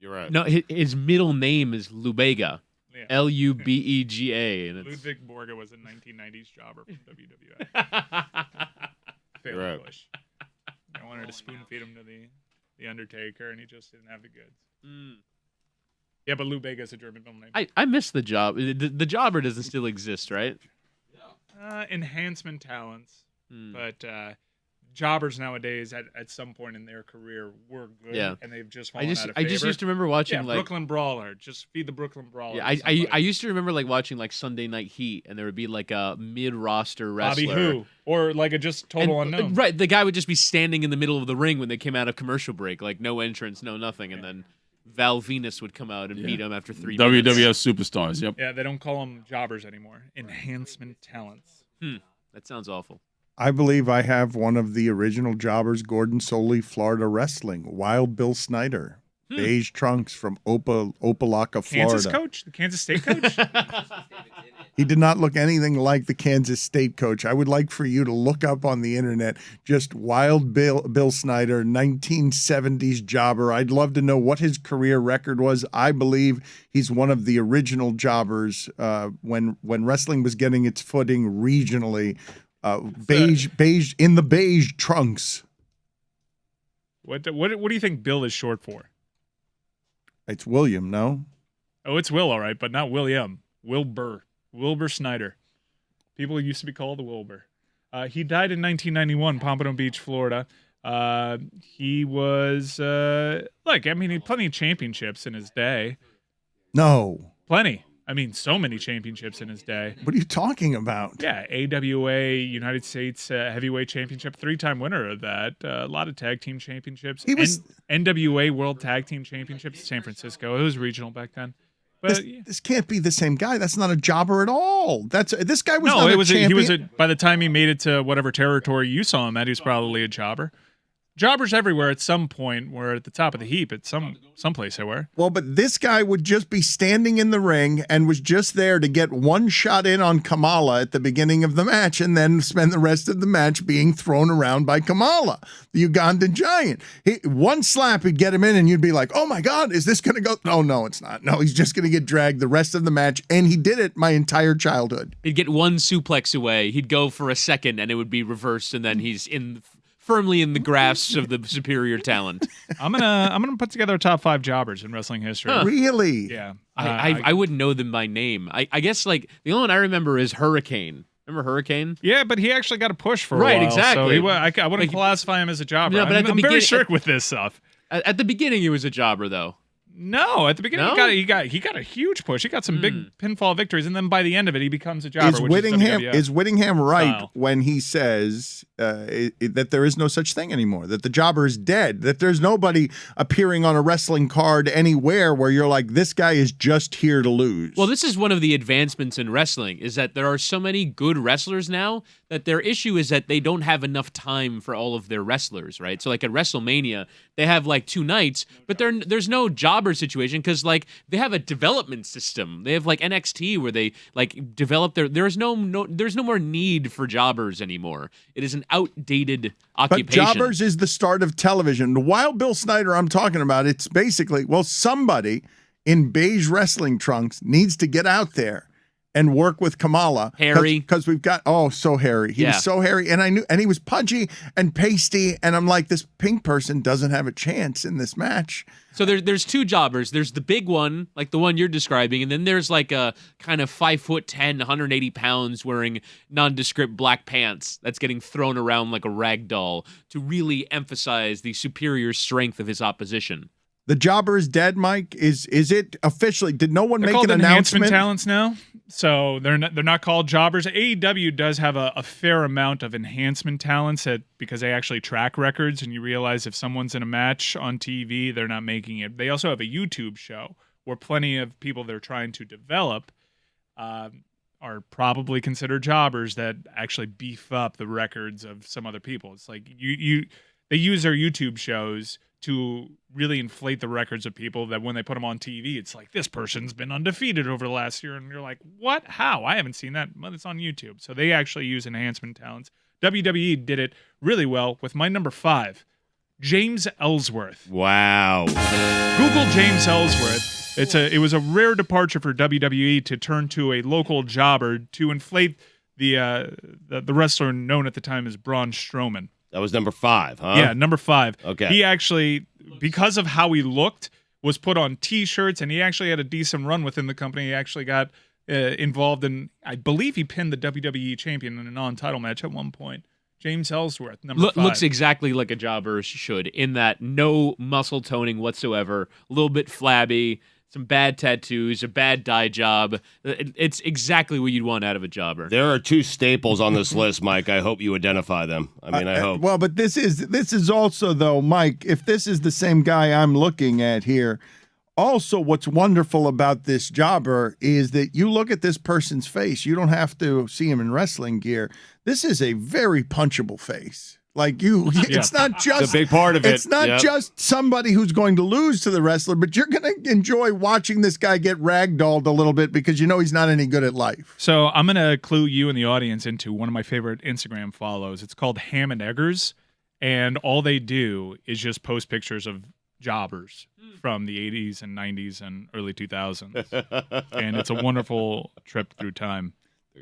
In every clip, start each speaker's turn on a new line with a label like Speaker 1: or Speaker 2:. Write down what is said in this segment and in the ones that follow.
Speaker 1: You're right.
Speaker 2: No, his middle name is Lubega.
Speaker 3: Yeah.
Speaker 2: Lubega. And
Speaker 3: Ludwig Borga was a 1990s jobber from WWF. Failed
Speaker 1: Right.
Speaker 3: push. I wanted to spoon feed him to the Undertaker, and he just didn't have the goods. Yeah, but Lou Bega's a German middle name.
Speaker 2: I miss the job. The jobber doesn't still exist, right?
Speaker 3: Enhancement talents, but jobbers nowadays at some point in their career were good, and they've just fallen out of favor.
Speaker 2: I just used to remember watching like
Speaker 3: Brooklyn Brawler. Just feed the Brooklyn Brawler.
Speaker 2: Yeah, I used to remember like watching like Sunday Night Heat, and there would be like a mid-roster wrestler,
Speaker 3: Bobby Who, or like a just total unknown.
Speaker 2: Right, the guy would just be standing in the middle of the ring when they came out of commercial break, like no entrance, no nothing, and then Val Venus would come out and beat him after 3 minutes.
Speaker 1: WWF superstars. Yep.
Speaker 3: Yeah, they don't call them jobbers anymore. Enhancement talents.
Speaker 2: That sounds awful.
Speaker 4: I believe I have one of the original jobbers, Gordon Soley, Florida Wrestling, Wild Bill Snyder, beige trunks from Opelika, Florida.
Speaker 3: Kansas coach? The Kansas State coach?
Speaker 4: He did not look anything like the Kansas State coach. I would like for you to look up on the internet just Wild Bill Snyder, 1970s jobber. I'd love to know what his career record was. I believe he's one of the original jobbers when wrestling was getting its footing regionally. Beige in the beige trunks.
Speaker 3: What do you think Bill is short for?
Speaker 4: It's William, no?
Speaker 3: Oh, it's Will, all right, but not William. Wilbur Snyder. People used to be called Wilbur. He died in 1991, Pompano Beach, Florida. He was he had plenty of championships in his day.
Speaker 4: No.
Speaker 3: Plenty. I mean, so many championships in his day.
Speaker 4: What are you talking about?
Speaker 3: Yeah, AWA, United States Heavyweight Championship, 3-time winner of that. A lot of tag team championships.
Speaker 4: He was
Speaker 3: NWA World Tag Team Championships, San Francisco. It was regional back then. But
Speaker 4: this can't be the same guy. That's not a jobber at all. This guy was not
Speaker 3: it
Speaker 4: a
Speaker 3: was
Speaker 4: champion.
Speaker 3: he was by the time he made it to whatever territory you saw him at, he was probably a jobber. Jobbers everywhere at some point were at the top of the heap at some place they were.
Speaker 4: Well, but this guy would just be standing in the ring and was just there to get one shot in on Kamala at the beginning of the match and then spend the rest of the match being thrown around by Kamala, the Ugandan giant. One slap would get him in and you'd be like, oh my God, is this going to go? No, it's not. No, he's just going to get dragged the rest of the match. And he did it my entire childhood.
Speaker 2: He'd get one suplex away. He'd go for a second and it would be reversed, and then he's firmly in the grasp of the superior talent.
Speaker 3: I'm gonna put together a top 5 jobbers in wrestling history.
Speaker 4: Really?
Speaker 3: Yeah.
Speaker 2: I wouldn't know them by name. I guess like the only one I remember is Hurricane. Remember Hurricane?
Speaker 3: Yeah, but he actually got a push for a while.
Speaker 2: Right, exactly.
Speaker 3: So I wouldn't classify him as a jobber.
Speaker 2: No, but
Speaker 3: I'm very strict with this stuff.
Speaker 2: At the beginning, he was a jobber, though.
Speaker 3: No, at the beginning he got a huge push. He got some big pinfall victories, and then by the end of it, he becomes a jobber.
Speaker 4: Is Wittyngham right style. When he says that there is no such thing anymore? That the jobber is dead? That there's nobody appearing on a wrestling card anywhere where you're like, this guy is just here to lose?
Speaker 2: Well, this is one of the advancements in wrestling, is that there are so many good wrestlers now that their issue is that they don't have enough time for all of their wrestlers, right? So like at WrestleMania, they have like 2 nights, but there's no jobber situation because like they have a development system. They have like NXT where they like develop there's no more need for jobbers anymore. It is an outdated occupation.
Speaker 4: But jobbers is the start of television. The Wild Bill Snyder I'm talking about, it's basically, somebody in beige wrestling trunks needs to get out there and work with Kamala.
Speaker 2: Hairy.
Speaker 4: Because we've got, so hairy. He was so hairy. And he was pudgy and pasty. And I'm like, this pink person doesn't have a chance in this match.
Speaker 2: So there's 2 jobbers. There's the big one, like the one you're describing, and then there's like a kind of 5'10", 180 pounds wearing nondescript black pants that's getting thrown around like a rag doll to really emphasize the superior strength of his opposition.
Speaker 4: The jobber is dead, Mike. Is it officially? Did no one make an announcement?
Speaker 3: Enhancement talents now, so they're not called jobbers. AEW does have a fair amount of enhancement talents because they actually track records, and you realize if someone's in a match on TV, they're not making it. They also have a YouTube show where plenty of people they're trying to develop are probably considered jobbers that actually beef up the records of some other people. It's like they use their YouTube shows to really inflate the records of people that when they put them on TV, it's like, this person's been undefeated over the last year. And you're like, what? How? I haven't seen that. Well, it's on YouTube. So they actually use enhancement talents. WWE did it really well with my number 5, James Ellsworth.
Speaker 1: Wow.
Speaker 3: Google James Ellsworth. It was a rare departure for WWE to turn to a local jobber to inflate the wrestler known at the time as Braun Strowman.
Speaker 1: That was number 5, huh?
Speaker 3: Yeah, number 5.
Speaker 1: Okay.
Speaker 3: He actually, because of how he looked, was put on T-shirts, and he actually had a decent run within the company. He actually got involved in, I believe he pinned the WWE champion in a non-title match at one point. James Ellsworth, number 5.
Speaker 2: Looks exactly like a jobber should, in that no muscle toning whatsoever, a little bit flabby, some bad tattoos, a bad dye job. It's exactly what you'd want out of a jobber.
Speaker 1: There are 2 staples on this list, Mike. I hope you identify them. I hope.
Speaker 4: Well, but this is also, though, Mike, if this is the same guy I'm looking at here, also what's wonderful about this jobber is that you look at this person's face. You don't have to see him in wrestling gear. This is a very punchable face. Like it's not just
Speaker 1: it's a big part of it.
Speaker 4: It's not just somebody who's going to lose to the wrestler, but you're going to enjoy watching this guy get ragdolled a little bit because you know he's not any good at life.
Speaker 3: So I'm going to clue you and the audience into one of my favorite Instagram follows. It's called Ham and Eggers, and all they do is just post pictures of jobbers from the 80s and 90s and early 2000s. And it's a wonderful trip through time.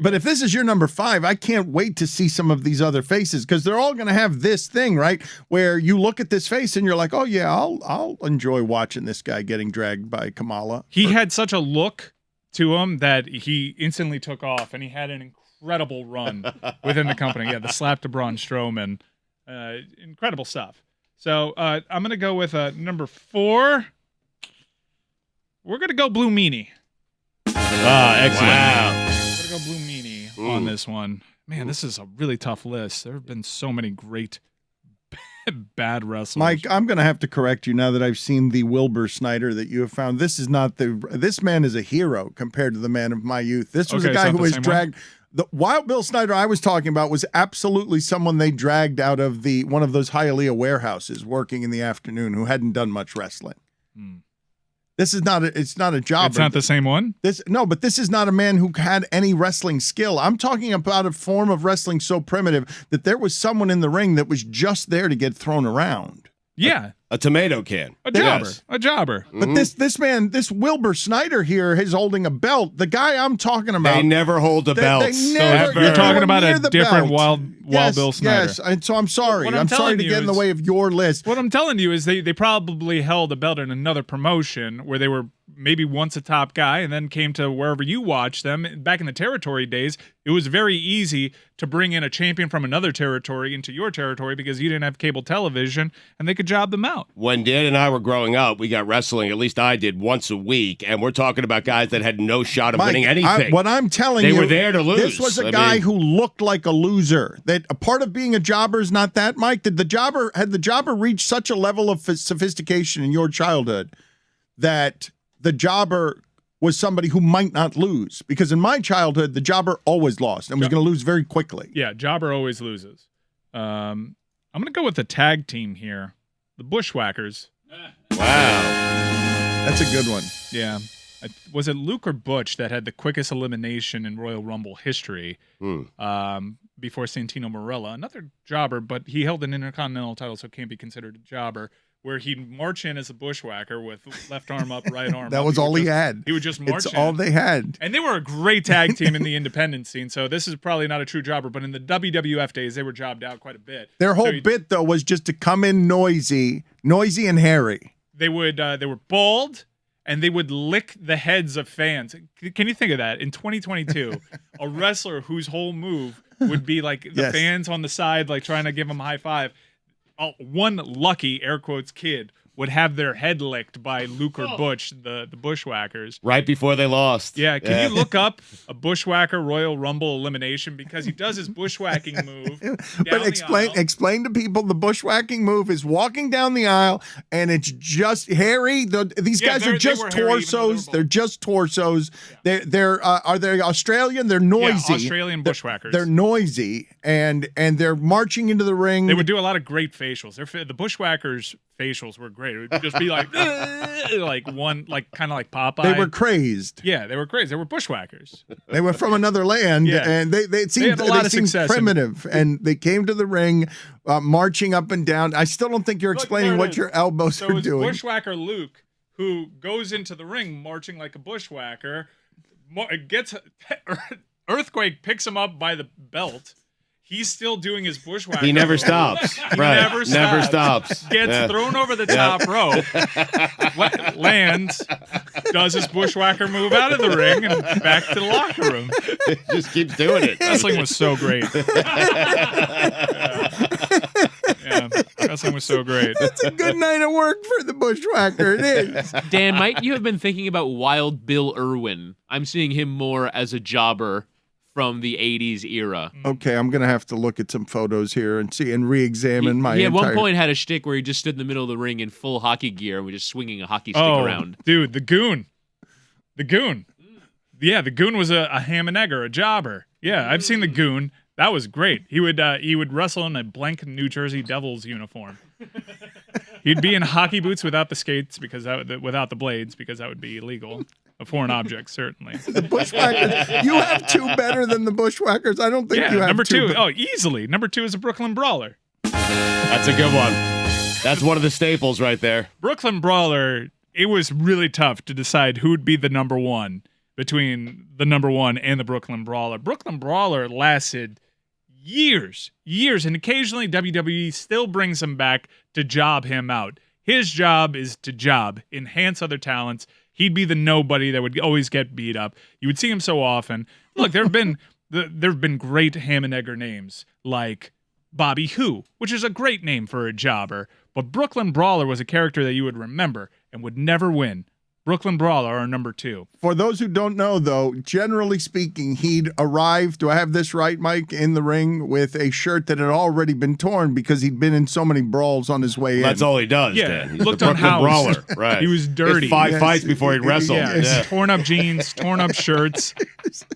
Speaker 4: But if this is your number 5, I can't wait to see some of these other faces because they're all going to have this thing, right? Where you look at this face and you're like, oh, yeah, I'll enjoy watching this guy getting dragged by Kamala.
Speaker 3: He had such a look to him that he instantly took off, and he had an incredible run within the company. Yeah, the slap to Braun Strowman. Incredible stuff. So I'm going to go with number 4. We're going to go Blue Meanie.
Speaker 1: Excellent. Wow.
Speaker 3: Go Blue Meanie on this one. Man, this is a really tough list. There have been so many great bad wrestlers.
Speaker 4: Mike, I'm going to have to correct you now that I've seen the Wilbur Snyder that you have found. This man is a hero compared to the man of my youth. This was a guy who was dragged. The Wild Bill Snyder I was talking about was absolutely someone they dragged out of one of those Hialeah warehouses working in the afternoon who hadn't done much wrestling. This is not it's not a jobber.
Speaker 3: It's not the same one?
Speaker 4: But this is not a man who had any wrestling skill. I'm talking about a form of wrestling so primitive that there was someone in the ring that was just there to get thrown around.
Speaker 3: Yeah.
Speaker 1: A tomato can.
Speaker 3: A jobber.
Speaker 1: Yes.
Speaker 3: A jobber.
Speaker 4: But this man, this Wilbur Snyder here is holding a belt. The guy I'm talking about.
Speaker 1: They never hold the belts.
Speaker 3: You're talking about a different Wild Bill Snyder.
Speaker 4: Yes, and so I'm sorry. I'm sorry to get in the way of your list.
Speaker 3: What I'm telling you is they probably held a belt in another promotion where they were maybe once a top guy and then came to wherever you watch them. Back in the territory days, it was very easy to bring in a champion from another territory into your territory because you didn't have cable television and they could job them out.
Speaker 1: When Dan and I were growing up, we got wrestling, at least I did, once a week, and we're talking about guys that had no shot of winning anything.
Speaker 4: What I'm telling you,
Speaker 1: they were there to lose.
Speaker 4: This was a guy who looked like a loser. That a part of being a jobber is not that, Mike. Had the jobber reached such a level of sophistication in your childhood that the jobber was somebody who might not lose? Because in my childhood, the jobber always lost and was going to lose very quickly.
Speaker 3: Yeah, jobber always loses. I'm going to go with the tag team here. The Bushwhackers.
Speaker 1: Wow.
Speaker 4: That's a good one.
Speaker 3: Yeah. Was it Luke or Butch that had the quickest elimination in Royal Rumble history before Santino Marella? Another jobber, but he held an Intercontinental title, so can't be considered a jobber, where he'd march in as a bushwhacker with left arm up, right arm
Speaker 4: that
Speaker 3: up.
Speaker 4: was all he had.
Speaker 3: He would just march
Speaker 4: It's all they had.
Speaker 3: And they were a great tag team in the independent scene, so this is probably not a true jobber, but in the WWF days, they were jobbed out quite a bit.
Speaker 4: Their whole bit, though, was just to come in noisy and hairy.
Speaker 3: They were bald, and they would lick the heads of fans. Can you think of that? In 2022, a wrestler whose whole move would be like the fans on the side, like trying to give him a high five. One lucky, air quotes, kid would have their head licked by Luke or Butch, the Bushwhackers.
Speaker 1: Right before they lost.
Speaker 3: Yeah, can you look up a Bushwhacker Royal Rumble elimination? Because he does his bushwhacking move.
Speaker 4: But explain to people the bushwhacking move is walking down the aisle, and it's just hairy. These guys are just torsos. They're just torsos. Yeah. Are they Australian? They're noisy.
Speaker 3: Yeah, Australian Bushwhackers.
Speaker 4: They're noisy, and they're marching into the ring.
Speaker 3: They would do a lot of great facials. The Bushwhackers' facials were great. It would just be like, like one, like kind of like Popeye.
Speaker 4: They were crazed.
Speaker 3: Yeah, they were crazy. They were bushwhackers.
Speaker 4: They were from another land,
Speaker 3: Yeah.
Speaker 4: and they seemed,
Speaker 3: had a lot
Speaker 4: they
Speaker 3: of
Speaker 4: seemed
Speaker 3: success
Speaker 4: primitive. And they came to the ring, marching up and down. I still don't think you're
Speaker 3: Look,
Speaker 4: explaining
Speaker 3: there it
Speaker 4: what
Speaker 3: is.
Speaker 4: your elbows
Speaker 3: So
Speaker 4: are
Speaker 3: it's
Speaker 4: doing.
Speaker 3: Bushwhacker Luke, who goes into the ring marching like a bushwhacker, gets Earthquake picks him up by the belt. He's still doing his bushwhacker.
Speaker 1: He never
Speaker 3: move.
Speaker 1: stops.
Speaker 3: He
Speaker 1: Right.
Speaker 3: never stops. Gets thrown over the top rope, lands, does his bushwhacker move out of the ring, and back to the locker room.
Speaker 1: Just keeps doing it.
Speaker 3: Wrestling was so great. Yeah, wrestling was so great.
Speaker 4: It's a good night of work for the bushwhacker. It is.
Speaker 2: Dan, might you have been thinking about Wild Bill Irwin? I'm seeing him more as a jobber from the 80s era.
Speaker 4: Okay, I'm going to have to look at some photos here and see and re-examine my
Speaker 2: He at one
Speaker 4: entire...
Speaker 2: point had a shtick where he just stood in the middle of the ring in full hockey gear and was just swinging a hockey stick around.
Speaker 3: Dude, the Goon. The Goon. Yeah, the Goon was a ham and egger, a jobber. Yeah, I've seen the Goon. That was great. He would wrestle in a blank New Jersey Devils uniform. He'd be in hockey boots without the skates without the blades because that would be illegal. A foreign object, certainly.
Speaker 4: The bushwhackers. You have two better than the bushwhackers. I don't think
Speaker 3: Yeah,
Speaker 4: you have
Speaker 3: number two.
Speaker 4: two.
Speaker 3: Oh, easily. Number 2 is a Brooklyn Brawler.
Speaker 1: That's a good one. That's one of the staples right there.
Speaker 3: Brooklyn Brawler, it was really tough to decide who'd be the number 1 between the number 1 and the Brooklyn Brawler. Brooklyn Brawler lasted years, and occasionally WWE still brings him back to job him out. His job is to job, enhance other talents. He'd be the nobody that would always get beat up. You would see him so often. Look, there have been great ham and egger names like Bobby Who, which is a great name for a jobber. But Brooklyn Brawler was a character that you would remember and would never win. Brooklyn Brawler are number 2.
Speaker 4: For those who don't know, though, generally speaking, he'd arrive, do I have this right, Mike, in the ring with a shirt that had already been torn because he'd been in so many brawls on his way in.
Speaker 1: That's all he does,
Speaker 3: Yeah,
Speaker 1: Dan. He's
Speaker 3: looked
Speaker 1: the
Speaker 3: on
Speaker 1: Brooklyn
Speaker 3: House.
Speaker 1: Brawler. Right.
Speaker 3: He was dirty.
Speaker 1: He had 5
Speaker 4: Yes.
Speaker 1: fights before he'd wrestle.
Speaker 4: Yeah.
Speaker 1: Yeah.
Speaker 3: Torn up jeans, torn up shirts,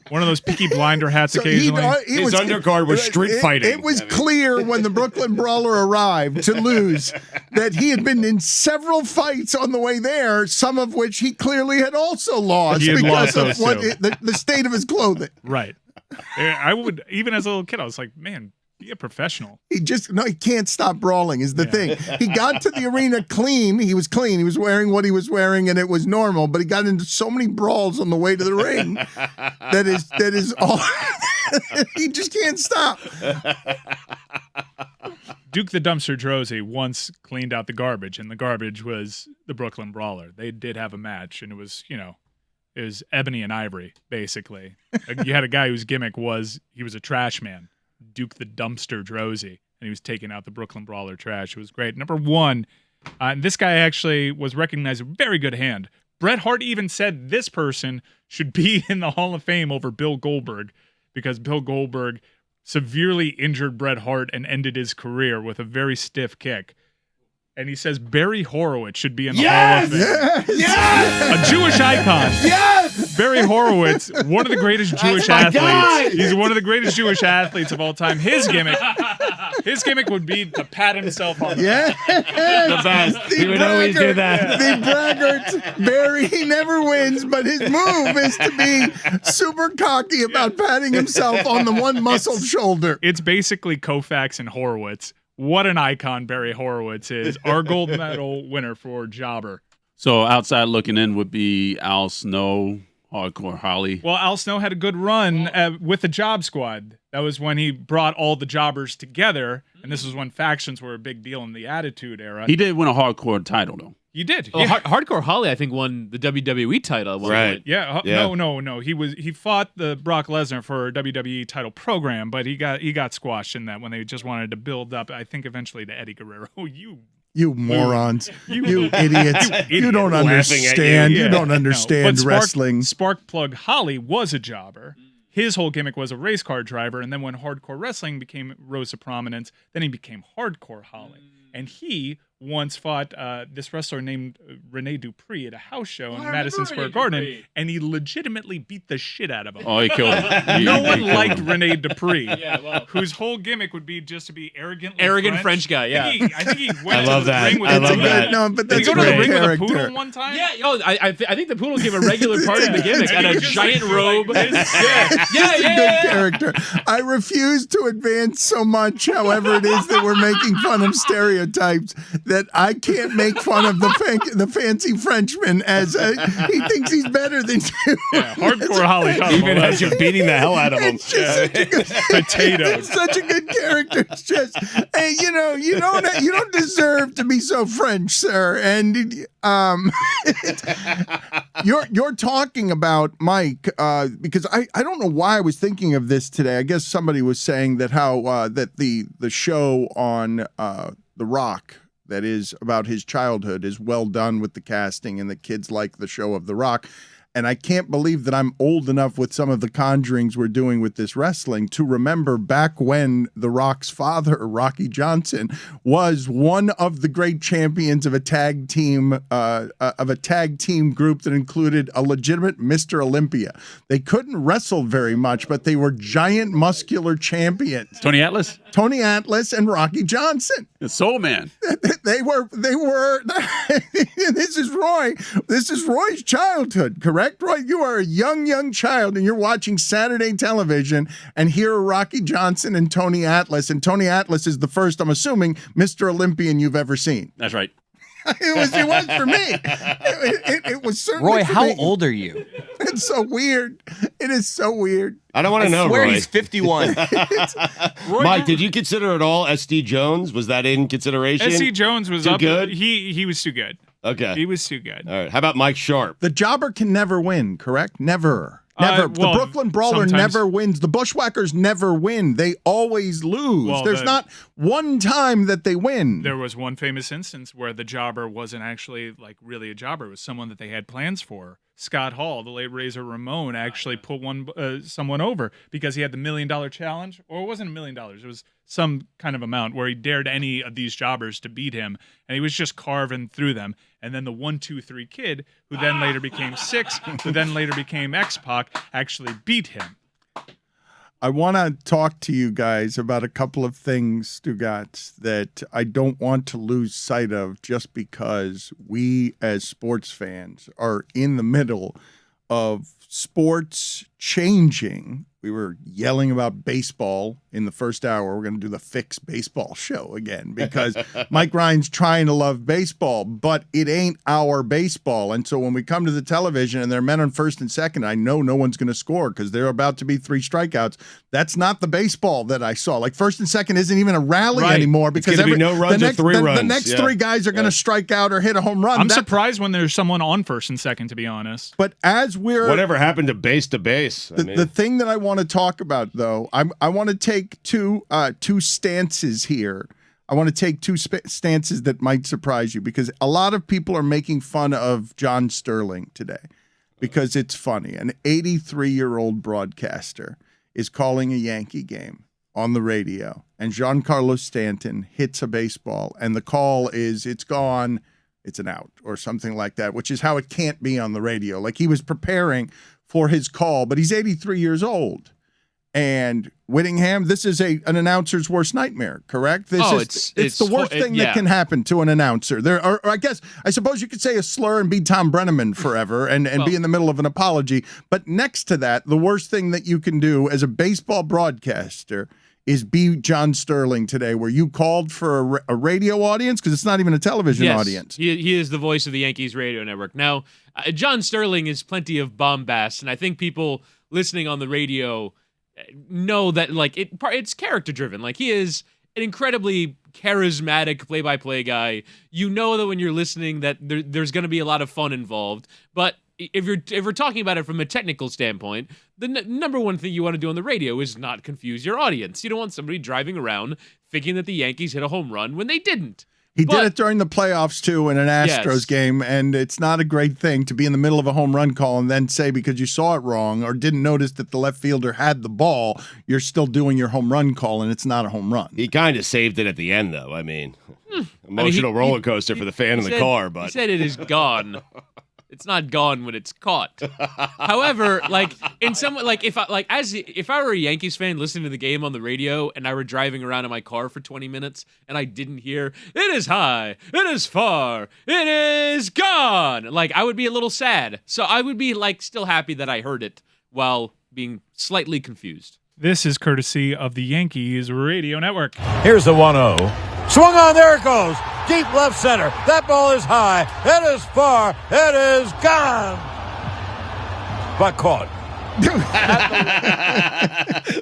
Speaker 3: one of those Peaky Blinder hats
Speaker 4: So
Speaker 3: occasionally.
Speaker 1: His undercard was street fighting.
Speaker 4: It was clear when the Brooklyn Brawler arrived to lose that he had been in several fights on the way there, some of which he clearly had also lost
Speaker 3: He had
Speaker 4: because
Speaker 3: lost
Speaker 4: of
Speaker 3: those
Speaker 4: what
Speaker 3: too.
Speaker 4: the state of his clothing.
Speaker 3: Right. I would, even as a little kid, I was like, man, be a professional.
Speaker 4: He can't stop brawling is the thing. He got to the arena clean. He was clean. He was wearing what he was wearing and it was normal, but he got into so many brawls on the way to the ring that is all he just can't stop.
Speaker 3: Duke the Dumpster Droese once cleaned out the garbage, and the garbage was the Brooklyn Brawler. They did have a match, and it was, it was ebony and ivory, basically. You had a guy whose gimmick was he was a trash man, Duke the Dumpster Droese, and he was taking out the Brooklyn Brawler trash. It was great. Number 1, and this guy actually was recognized a very good hand. Bret Hart even said this person should be in the Hall of Fame over Bill Goldberg because Bill Goldberg severely injured Bret Hart and ended his career with a very stiff kick. And he says Barry Horowitz should be in the Hall of Fame.
Speaker 4: Yes!
Speaker 3: A Jewish icon.
Speaker 4: Yes!
Speaker 3: Barry Horowitz, one of the greatest Jewish
Speaker 1: my
Speaker 3: athletes.
Speaker 1: guy!
Speaker 3: He's one of the greatest Jewish athletes of all time. His gimmick would be to pat himself on the back.
Speaker 4: Yes!
Speaker 1: The best. He would always do that.
Speaker 4: The braggart, Barry, he never wins, but his move is to be super cocky about patting himself on the one muscled shoulder.
Speaker 3: It's basically Koufax and Horowitz. What an icon Barry Horowitz is. Our gold medal winner for jobber.
Speaker 5: So outside looking in would be Al Snow, Hardcore Holly.
Speaker 3: Well, Al Snow had a good run with the Job Squad. That was when he brought all the jobbers together, and this was when factions were a big deal in the Attitude Era.
Speaker 5: He did win a hardcore title though.
Speaker 3: You did.
Speaker 2: Oh, Hardcore Holly, I think, won the WWE title at one
Speaker 1: Right.
Speaker 2: point.
Speaker 3: Yeah,
Speaker 1: Yeah.
Speaker 3: no. He fought the Brock Lesnar for a WWE title program, but he got squashed in that when they just wanted to build up. I think Eventually to Eddie Guerrero.
Speaker 4: You morons. You idiots. You
Speaker 3: idiot.
Speaker 4: don't
Speaker 1: Laughing at
Speaker 4: understand.
Speaker 1: you.
Speaker 4: You don't
Speaker 3: No,
Speaker 4: understand
Speaker 3: but
Speaker 4: wrestling.
Speaker 3: Sparkplug Holly was a jobber. His whole gimmick was a race car driver, and then when hardcore wrestling rose to prominence, then he became Hardcore Holly. And he once fought this wrestler named Rene Dupree at a house show in Madison Square Garden, and he legitimately beat the shit out of him.
Speaker 5: Oh, he killed him.
Speaker 3: No one liked Rene Dupree, whose whole gimmick would be just to be arrogant French
Speaker 2: guy. Yeah,
Speaker 3: I think he went
Speaker 1: I love
Speaker 3: to the
Speaker 1: that.
Speaker 3: ring with
Speaker 1: I
Speaker 3: a
Speaker 1: love
Speaker 3: poodle.
Speaker 1: that.
Speaker 4: No, but
Speaker 3: Did he
Speaker 4: that's
Speaker 3: go
Speaker 4: a
Speaker 3: to the
Speaker 4: great
Speaker 3: ring
Speaker 4: character.
Speaker 3: with a poodle one time?
Speaker 2: Yeah, I think the poodle gave a regular part of the gimmick and a giant robe.
Speaker 4: Good character. I refuse to advance so much, however it is that we're making fun of stereotypes, that I can't make fun of the fancy Frenchman as he thinks he's better than you.
Speaker 3: Yeah, hardcore Holly.
Speaker 1: Even as you're beating the hell out of him.
Speaker 4: It's just such a good
Speaker 3: Potatoes.
Speaker 4: It's such a good character. It's just, hey, you don't deserve to be so French, sir. And you're talking about Mike because I don't know why I was thinking of this today. I guess somebody was saying that how that the show on The Rock that is about his childhood is well done with the casting and the kids like the show of The Rock. And I can't believe that I'm old enough with some of the conjurings we're doing with this wrestling to remember back when The Rock's father, Rocky Johnson, was one of the great champions of a tag team group that included a legitimate Mr. Olympia. They couldn't wrestle very much, but they were giant muscular champions.
Speaker 5: Tony Atlas?
Speaker 4: Tony Atlas and Rocky Johnson.
Speaker 5: The Soul Man.
Speaker 4: They were this is Roy. This is Roy's childhood, correct? Roy, you are a young child and you're watching Saturday television and here are Rocky Johnson and Tony Atlas. And Tony Atlas is the first, I'm assuming, Mr. Olympian you've ever seen.
Speaker 5: That's right.
Speaker 4: It was for me. It was certainly
Speaker 6: Roy,
Speaker 4: for
Speaker 6: how
Speaker 4: me.
Speaker 6: old are you?
Speaker 4: It's so weird. It is so weird.
Speaker 1: I don't want to know,
Speaker 6: Swear
Speaker 1: Roy.
Speaker 6: he's 51.
Speaker 1: Mike, did you consider at all SD Jones? Was that in consideration?
Speaker 3: S.C. Jones was
Speaker 1: Too
Speaker 3: up.
Speaker 1: good?
Speaker 3: He was too good.
Speaker 1: Okay.
Speaker 3: He was too good.
Speaker 1: All right. How about Mike Sharp?
Speaker 4: The jobber can never win, correct? Never. Never.
Speaker 3: Well,
Speaker 4: the Brooklyn Brawler
Speaker 3: sometimes.
Speaker 4: never wins. The Bushwhackers never win. They always lose.
Speaker 3: Well,
Speaker 4: There's not one time that they win.
Speaker 3: There was one famous instance where the jobber wasn't actually like really a jobber. It was someone that they had plans for. Scott Hall, the late Razor Ramon, actually put someone over because he had the $1 million challenge, or it wasn't $1 million. It was some kind of amount where he dared any of these jobbers to beat him, and he was just carving through them. And then the 1, 2, 3 kid, who then later became 6, who then later became X-Pac, actually beat him.
Speaker 4: I want to talk to you guys about a couple of things, Stugotz, that I don't want to lose sight of just because we as sports fans are in the middle of sports changing. We were yelling about baseball in the first hour. We're going to do the Fix Baseball show again because Mike Ryan's trying to love baseball, but it ain't our baseball. And so when we come to the television and there are men on first and second, I know no one's going to score because they're about to be 3 strikeouts. That's not the baseball that I saw. Like first and second isn't even a rally anymore because
Speaker 1: gonna be no runs or 3 runs.
Speaker 4: The next 3 guys are going to strike out or hit a home run.
Speaker 3: I'm surprised when there's someone on first and second, to be honest.
Speaker 4: But as we're
Speaker 1: Whatever happened to base?
Speaker 4: The thing that I want to talk about, though, I want to take two stances here. I want to take two stances that might surprise you because a lot of people are making fun of John Sterling today because it's funny. An 83-year-old broadcaster is calling a Yankee game on the radio, and Giancarlo Stanton hits a baseball, and the call is it's gone, it's an out, or something like that, which is how it can't be on the radio. Like he was preparing for his call, but he's 83 years old. And Wittyngham, this is an announcer's worst nightmare, correct? It's the worst thing that can happen to an announcer. Or I suppose you could say a slur and be Tom Brenneman forever and be in the middle of an apology. But next to that, the worst thing that you can do as a baseball broadcaster is be John Sterling today, where you called for a radio audience because it's not even a television audience.
Speaker 2: He is the voice of the Yankees radio network. Now, John Sterling is plenty of bombast, and I think people listening on the radio know that like it's character driven. Like he is an incredibly charismatic play-by-play guy. You know that when you're listening that there's going to be a lot of fun involved, but if we're talking about it from a technical standpoint, the number one thing you want to do on the radio is not confuse your audience. You don't want somebody driving around thinking that the Yankees hit a home run when they didn't.
Speaker 4: He did it during the playoffs, too, in an Astros game, and it's not a great thing to be in the middle of a home run call and then say because you saw it wrong or didn't notice that the left fielder had the ball, you're still doing your home run call, and it's not a home run.
Speaker 1: He kind of saved it at the end, though. I mean, Emotional roller coaster for the fan in the car,
Speaker 2: He
Speaker 1: but
Speaker 2: said it is gone. It's not gone when it's caught. However, like in some if I were a Yankees fan listening to the game on the radio and I were driving around in my car for 20 minutes and I didn't hear it is high, it is far, it is gone, like I would be a little sad. So I would be like still happy that I heard it while being slightly confused.
Speaker 3: This is courtesy of the Yankees Radio Network.
Speaker 6: Here's the 1-0. Swung on, there it goes. Deep left center. That ball is high. It is far. It is gone. But caught.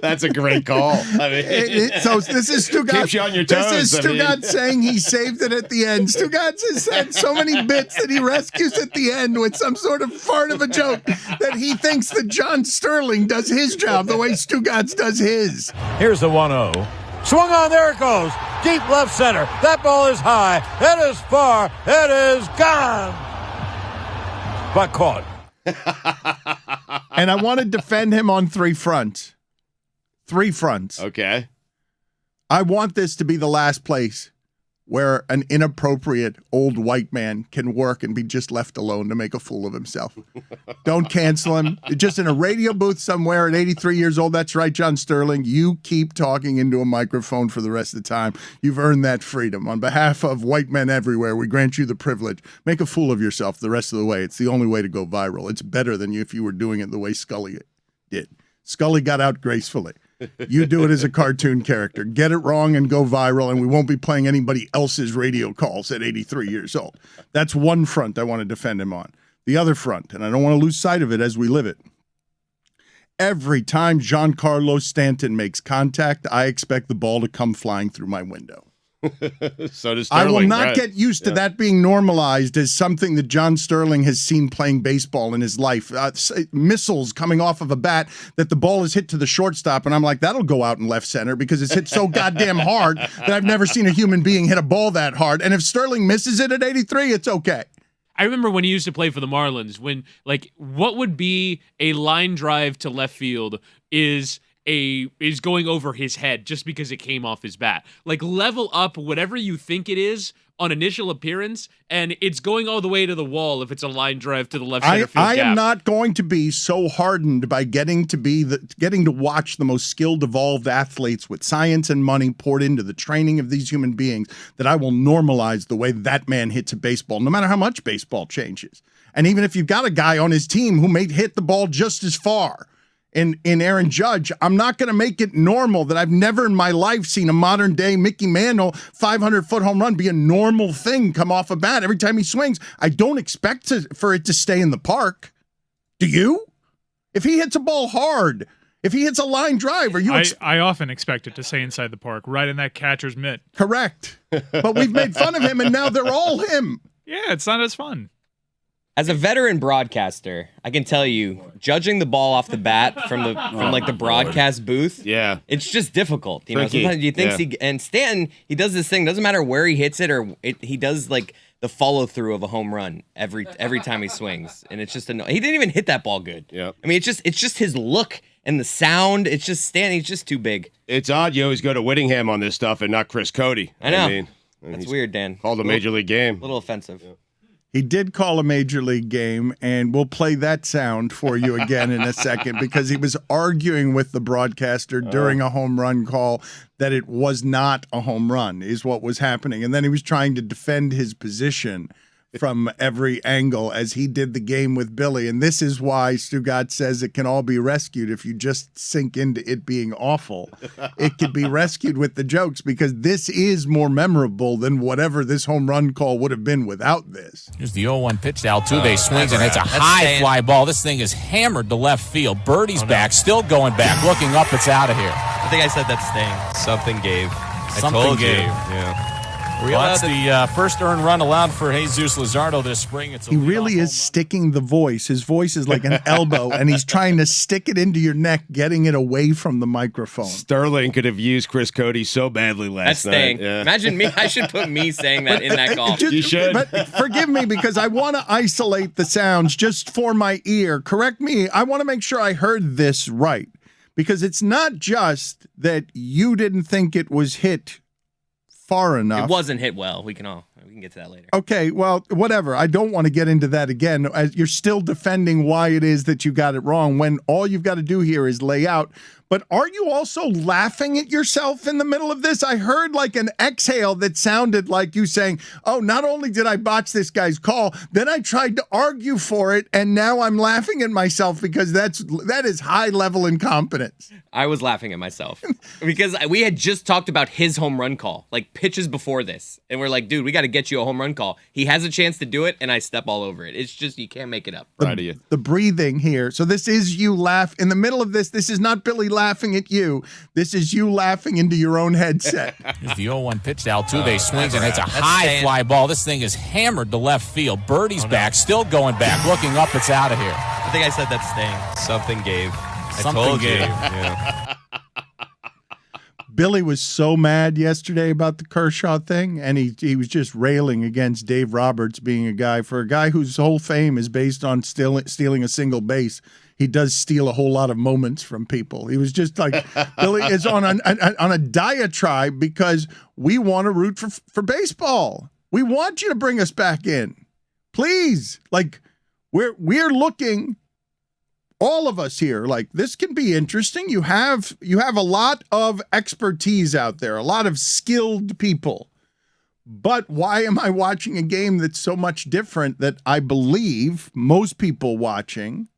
Speaker 1: that's a great call. I mean,
Speaker 4: So this is Stugotz.
Speaker 1: Keeps you on your toes.
Speaker 4: This is Stugotz saying he saved it at the end. Stugotz has said so many bits that he rescues at the end with some sort of fart of a joke that he thinks that John Sterling does his job the way Stugotz does his.
Speaker 6: Here's the 1-0. Swung on, there it goes. Deep left center. That ball is high. It is far. It is gone. But caught.
Speaker 4: And I want to defend him on three fronts. Three fronts.
Speaker 1: okay.
Speaker 4: I want this to be the last place where an inappropriate old white man can work and be just left alone to make a fool of himself. Don't cancel him. Just in a radio booth somewhere at 83 years old. That's right, John Sterling. You keep talking into a microphone for the rest of the time. You've earned that freedom. On behalf of white men everywhere, we grant you the privilege. Make a fool of yourself the rest of the way. It's the only way to go viral. It's better than if you were doing it the way Scully did. Scully got out gracefully. You do it as a cartoon character. Get it wrong and go viral, and we won't be playing anybody else's radio calls at 83 years old. That's one front I want to defend him on. The other front, and I don't want to lose sight of it as we live it, every time Giancarlo Stanton makes contact, I expect the ball to come flying through my window.
Speaker 1: So does Sterling.
Speaker 4: I will not
Speaker 1: right.
Speaker 4: get used to that being normalized as something that John Sterling has seen playing baseball in his life. Missiles coming off of a bat that the ball is hit to the shortstop, and I'm like, that'll go out in left center because it's hit so goddamn hard that I've never seen a human being hit a ball that hard. And if Sterling misses it at 83, it's okay.
Speaker 2: I remember when he used to play for the Marlins, when like what would be a line drive to left field is going over his head just because it came off his bat. Like level up whatever you think it is on initial appearance, and it's going all the way to the wall if it's a line drive to the left center field
Speaker 4: I
Speaker 2: gap.
Speaker 4: am not going to be so hardened by getting to watch the most skilled, evolved athletes with science and money poured into the training of these human beings that I will normalize the way that man hits a baseball, no matter how much baseball changes. And even if you've got a guy on his team who may hit the ball just as far, in Aaron Judge, I'm not going to make it normal that I've never in my life seen a modern day Mickey Mantle 500-foot home run be a normal thing come off a bat every time he swings. I don't expect for it to stay in the park. Do you? If he hits a ball hard, if he hits a line drive,
Speaker 3: I often expect it to stay inside the park, right in that catcher's mitt.
Speaker 4: Correct. But we've made fun of him, and now they're all him.
Speaker 3: Yeah, it's not as fun.
Speaker 7: As a veteran broadcaster, I can tell you, judging the ball off the bat from the broadcast booth,
Speaker 1: Yeah.
Speaker 7: it's just difficult. You know,
Speaker 1: Tricky.
Speaker 7: sometimes you think and Stanton, he does this thing. Doesn't matter where he hits it he does like the follow through of a home run every time he swings, and it's just he didn't even hit that ball good.
Speaker 1: Yep.
Speaker 7: I mean, it's just his look and the sound. It's just Stanton. He's just too big.
Speaker 1: It's odd you always go to Wittyngham on this stuff and not Chris Cody.
Speaker 7: I know.
Speaker 1: mean,
Speaker 7: That's
Speaker 1: he's
Speaker 7: weird, Dan.
Speaker 1: Called a major league game.
Speaker 7: A little offensive.
Speaker 4: He did call a major league game, and we'll play that sound for you again in a second because he was arguing with the broadcaster during a home run call that it was not a home run is what was happening. And then he was trying to defend his position from every angle as he did the game with Billy. And this is why Stugotz says it can all be rescued if you just sink into it being awful. It could be rescued with the jokes because this is more memorable than whatever this home run call would have been without this.
Speaker 8: Here's the 0-1 pitch to Altuve, swings and hits a high fly ball. This thing is hammered to left field. Birdie's back, still going back, looking up, it's out of here.
Speaker 9: I think I said that's staying. Something gave.
Speaker 8: Something
Speaker 9: I told
Speaker 8: gave.
Speaker 9: you. Yeah.
Speaker 8: Well, that's the first earned run allowed for Jesus Luzardo this spring.
Speaker 4: He really is sticking the voice. His voice is like an elbow, and he's trying to stick it into your neck, getting it away from the microphone.
Speaker 1: Sterling could have used Chris Cody so badly last
Speaker 7: That's staying.
Speaker 1: night. Yeah.
Speaker 7: Imagine me. I should put me saying that in that call.
Speaker 1: You should.
Speaker 4: But forgive me because I want to isolate the sounds just for my ear. Correct me. I want to make sure I heard this right because it's not just that you didn't think it was hit far enough.
Speaker 7: It wasn't hit well. We can get to that later.
Speaker 4: Okay, well, whatever. I don't want to get into that again. As you're still defending why it is that you got it wrong when all you've got to do here is lay out. But are you also laughing at yourself in the middle of this? I heard like an exhale that sounded like you saying, oh, not only did I botch this guy's call, then I tried to argue for it, and now I'm laughing at myself because that is high-level incompetence.
Speaker 7: I was laughing at myself because we had just talked about his home run call, like pitches before this. And we're like, dude, we got to get you a home run call. He has a chance to do it, and I step all over it. It's just, you can't make it up.
Speaker 1: Proud of you.
Speaker 4: The breathing here. So this is you laugh. In the middle of this is not Billy laughing at you. This is you laughing into your own headset.
Speaker 8: Here's the 0-1 pitch to Altuve. Swings and hits a high fly ball. This thing is hammered to left field. Birdie's back, still going back. Looking up, it's out of here.
Speaker 9: I think I said that sting. Something gave.
Speaker 8: Something
Speaker 9: I told
Speaker 8: gave.
Speaker 9: you. Yeah.
Speaker 4: Billy was so mad yesterday about the Kershaw thing, and he was just railing against Dave Roberts being a guy whose whole fame is based on stealing a single base. He does steal a whole lot of moments from people. He was just like, Billy is on a diatribe because we want to root for baseball. We want you to bring us back in. Please. Like, we're looking, all of us here, like, this can be interesting. You have a lot of expertise out there, a lot of skilled people. But why am I watching a game that's so much different that I believe most people watching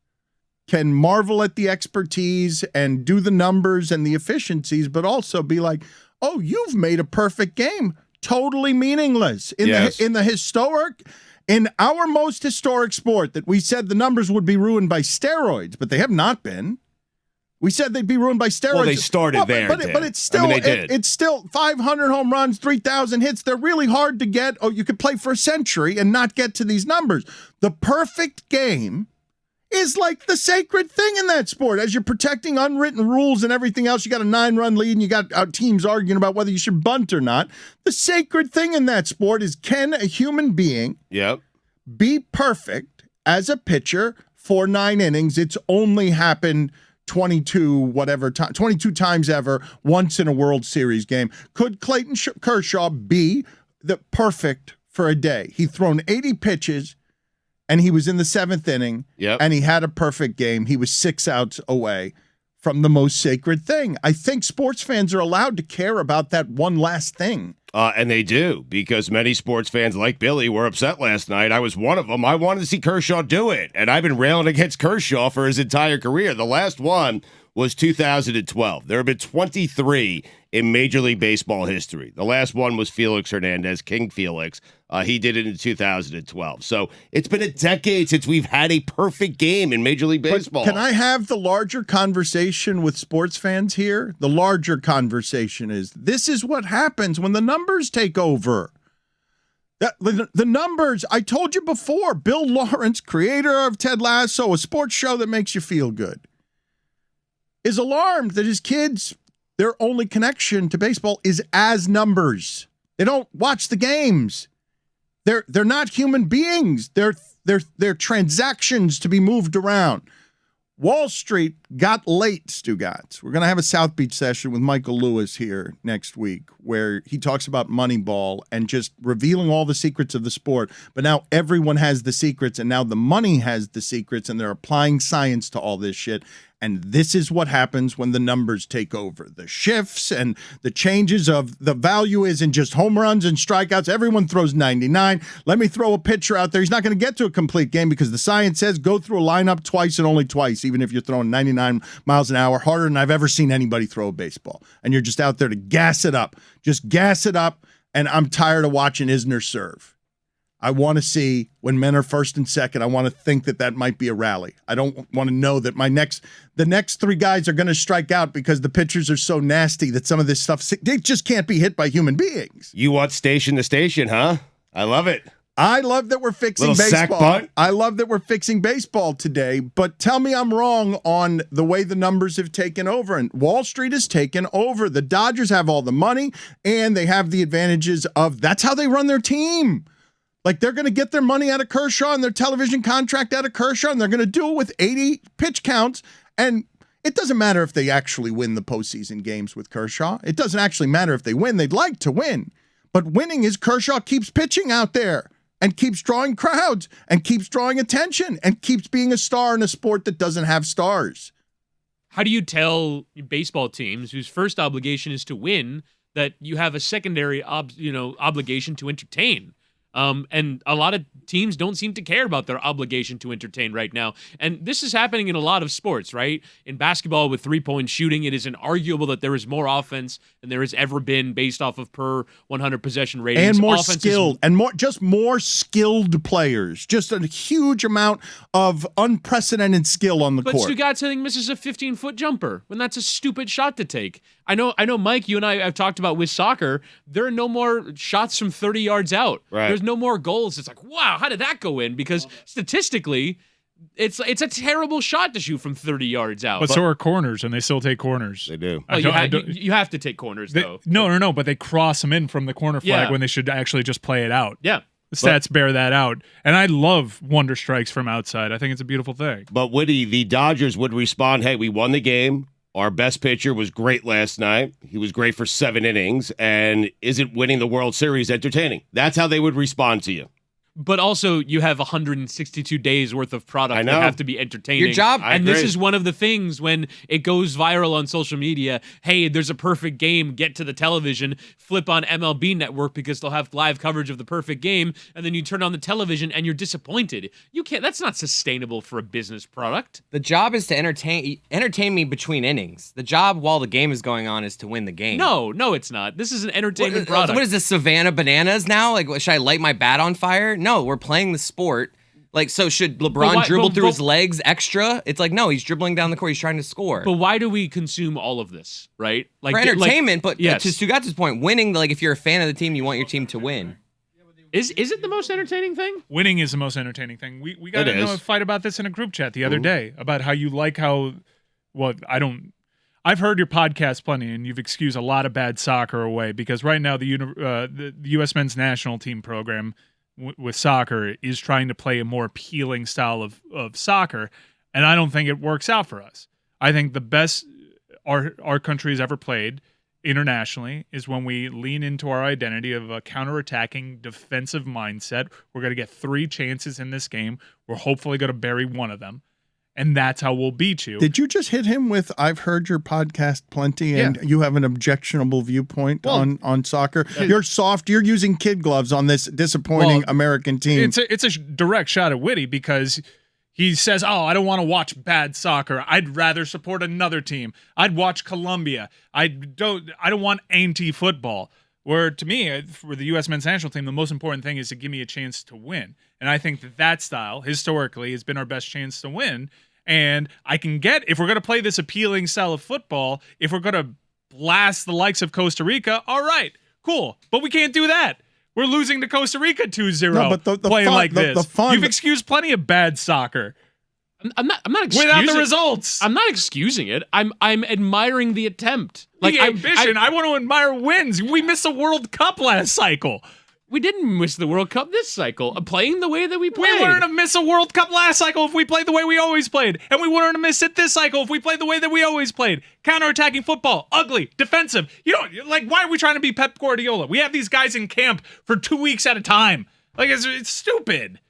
Speaker 4: can marvel at the expertise and do the numbers and the efficiencies, but also be like, oh, you've made a perfect game. Totally meaningless. In our most historic sport that we said the numbers would be ruined by steroids, but they have not been. We said they'd be ruined by steroids.
Speaker 1: Well, they started there,
Speaker 4: but it's still,
Speaker 1: they did.
Speaker 4: It's still 500 home runs, 3,000 hits. They're really hard to get. Oh, you could play for a century and not get to these numbers. The perfect game is like the sacred thing in that sport. As you're protecting unwritten rules and everything else, you got a 9-run lead and you got teams arguing about whether you should bunt or not. The sacred thing in that sport is, can a human being be perfect as a pitcher for 9 innings? It's only happened 22 times ever, once in a World Series game. Could Clayton Kershaw be the perfect for a day? He thrown 80 pitches and he was in the 7th inning, and he had a perfect game. He was 6 outs away from the most sacred thing. I think sports fans are allowed to care about that one last thing.
Speaker 1: And they do, because many sports fans like Billy were upset last night. I was one of them. I wanted to see Kershaw do it, and I've been railing against Kershaw for his entire career. The last one was 2012. There have been 23 in Major League Baseball history. The last one was Felix Hernandez, King Felix. He did it in 2012. So it's been a decade since we've had a perfect game in Major League Baseball.
Speaker 4: But can I have the larger conversation with sports fans here? The larger conversation is, this is what happens when the numbers take over. The numbers, I told you before, Bill Lawrence, creator of Ted Lasso, a sports show that makes you feel good, is alarmed that his kids, their only connection to baseball is as numbers. They don't watch the games. They're not human beings. They're transactions to be moved around. Wall Street got late, Stugotz. We're going to have a South Beach session with Michael Lewis here next week where he talks about Moneyball and just revealing all the secrets of the sport. But now everyone has the secrets, and now the money has the secrets, and they're applying science to all this shit. And this is what happens when the numbers take over. The shifts and the changes of the value isn't just home runs and strikeouts. Everyone throws 99. Let me throw a pitcher out there. He's not going to get to a complete game because the science says go through a lineup twice and only twice, even if you're throwing 99 miles an hour, harder than I've ever seen anybody throw a baseball. And you're just out there to gas it up. Just gas it up, and I'm tired of watching Isner serve. I want to see when men are first and second. I want to think that might be a rally. I don't want to know that the next 3 guys are going to strike out because the pitchers are so nasty that some of this stuff, they just can't be hit by human beings.
Speaker 1: You want station to station, huh? I love it.
Speaker 4: I love that we're fixing
Speaker 1: Little sack
Speaker 4: baseball.
Speaker 1: bunt.
Speaker 4: I love that we're fixing baseball today, but tell me I'm wrong on the way the numbers have taken over. And Wall Street has taken over. The Dodgers have all the money, and they have the advantages of that's how they run their team. Like, they're going to get their money out of Kershaw and their television contract out of Kershaw, and they're going to do it with 80 pitch counts. And it doesn't matter if they actually win the postseason games with Kershaw. It doesn't actually matter if they win. They'd like to win. But winning is Kershaw keeps pitching out there and keeps drawing crowds and keeps drawing attention and keeps being a star in a sport that doesn't have stars.
Speaker 2: How do you tell baseball teams whose first obligation is to win that you have a secondary obligation to entertain? And a lot of teams don't seem to care about their obligation to entertain right now. And this is happening in a lot of sports, right? In basketball with three-point shooting, it is inarguable that there is more offense than there has ever been based off of per 100 possession ratings.
Speaker 4: And more skilled, and more skilled players. Just a huge amount of unprecedented skill on the court.
Speaker 2: But Stugotz, I think, misses a 15-foot jumper when that's a stupid shot to take. I know, Mike, you and I have talked about with soccer, there are no more shots from 30 yards out.
Speaker 1: Right.
Speaker 2: There's no more goals. It's like, wow, how did that go in? Because statistically, it's a terrible shot to shoot from 30 yards out.
Speaker 3: But so are corners, and they still take corners.
Speaker 1: They do.
Speaker 2: Well, you have to take corners, though.
Speaker 3: No, but they cross them in from the corner flag when they should actually just play it out.
Speaker 2: Yeah.
Speaker 3: The stats bear that out. And I love wonder strikes from outside. I think it's a beautiful thing.
Speaker 1: But Witty, the Dodgers would respond, hey, we won the game. Our best pitcher was great last night. He was great for 7 innings. And isn't winning the World Series entertaining? That's how they would respond to you.
Speaker 2: But also, you have 162 days worth of product that have to be entertaining.
Speaker 7: Your job,
Speaker 2: and this is one of the things when it goes viral on social media. Hey, there's a perfect game. Get to the television. Flip on MLB Network because they'll have live coverage of the perfect game. And then you turn on the television and you're disappointed. You can't. That's not sustainable for a business product.
Speaker 7: The job is to entertain me between innings. The job while the game is going on is to win the game.
Speaker 2: No, it's not. This is an entertainment product.
Speaker 7: What is this, Savannah Bananas now? Like, should I light my bat on fire? No, we're playing the sport. Like, so should LeBron dribble through his legs extra? It's like, no, he's dribbling down the court. He's trying to score.
Speaker 2: But why do we consume all of this, right? Like
Speaker 7: for entertainment, but
Speaker 2: yes.
Speaker 7: To Stugotz's point, winning, like if you're a fan of the team, you want your team to win.
Speaker 2: Is it the most entertaining thing?
Speaker 3: Winning is the most entertaining thing. We got into a fight about this in a group chat the other day about how you like how, I've heard your podcast plenty, and you've excused a lot of bad soccer away because right now the U.S. men's national team program with soccer is trying to play a more appealing style of soccer, and I don't think it works out for us. I think the best our country has ever played internationally is when we lean into our identity of a counterattacking defensive mindset. We're going to get 3 chances in this game. We're hopefully going to bury one of them. And that's how we'll beat you.
Speaker 4: Did you just hit him with, I've heard your podcast plenty, and you have an objectionable viewpoint on soccer? You're soft. You're using kid gloves on this disappointing American team.
Speaker 3: It's a direct shot at Witty because he says, I don't want to watch bad soccer. I'd rather support another team. I'd watch Colombia. I don't want anti-football. Where to me, for the U.S. men's national team, the most important thing is to give me a chance to win. And I think that style, historically, has been our best chance to win. And I can get, if we're going to play this appealing style of football, if we're going to blast the likes of Costa Rica, all right, cool. But we can't do that. We're losing to Costa Rica 2-0
Speaker 4: no, but the
Speaker 3: playing
Speaker 4: fun,
Speaker 3: like
Speaker 4: the
Speaker 3: this.
Speaker 4: Fun,
Speaker 3: You've excused plenty of bad soccer.
Speaker 2: I'm not excusing
Speaker 3: without the results.
Speaker 2: I'm not excusing it. I'm admiring the attempt.
Speaker 3: Like ambition. I want to admire wins. We missed the World Cup last cycle.
Speaker 2: We didn't miss the World Cup this cycle. Playing the way that we played.
Speaker 3: We wouldn't have missed a World Cup last cycle if we played the way we always played. And we wouldn't have missed it this cycle if we played the way that we always played. Counterattacking football. Ugly. Defensive. Why are we trying to be Pep Guardiola? We have these guys in camp for 2 weeks at a time. Like, it's stupid.